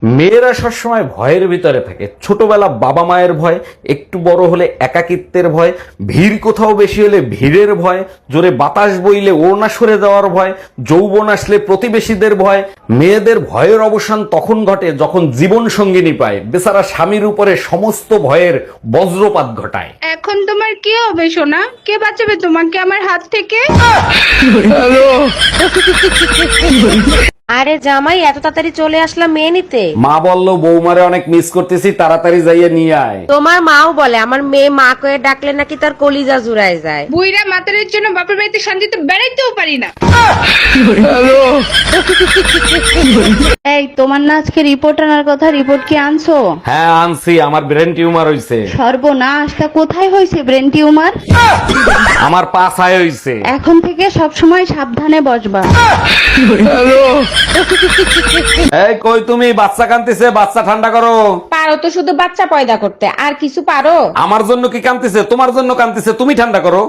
মেয়েরা সবসময় ভয়ের ভিতরে থাকে। ছোটবেলা বাবা মায়ের ভয়, একটু বড় হলে একাকিত্বের ভয়, ভিড় কোথাও বেশি হলে ভিড়ের ভয়, জোরে বাতাস বইলে ওড়না সরে যাওয়ার ভয়, যৌবন আসলে প্রতিবেশীদের ভয়। মেয়েদের ভয়ের অবসান তখন ঘটে যখন জীবন সঙ্গিনী পায়, বেচারা স্বামীর উপরে সমস্ত ভয়ের বজ্রপাত ঘটায়। এখন তোমার কি হবে সোনা? কে বাঁচাবে তোমাকে আমার হাত থেকে? আরে জামাই, এত তাড়াতাড়ি চলে আসলাম মেয়ে নিতে। মা বললো বৌমারে অনেক মিস করতেছি, তাড়াতাড়ি যাইয়ে নিয়ে আয়। তোমার মাও বলে আমার মেয়ে মা কয়ে ডাকলে নাকি তার কলিজা জুড়ায় যায়। বুইরা মাতারের জন্য বাপের বাড়িতে শান্তিতে বেড়াইতেও পারি না। এই তোমার না আজকে রিপোর্ট আনার কথা, রিপোর্ট কি আনছো? হ্যাঁ আনছি, আমার ব্রেন টিউমার হইছে। সর্বনাশ, তা কোথায় হয়েছে ব্রেন টিউমার? আমার পাছায় হইছে। এখন থেকে সব সময় সাবধানে বসবা। এই কই তুমি? বাচ্চা কান্দিছে, বাচ্চা ঠান্ডা করো। পারো তো শুধু বাচ্চা পয়দা করতে, আর কিছু পারো? আমার জন্য কি কান্দিছে? তোমার জন্য কান্দিছে, তুমি ঠান্ডা করো।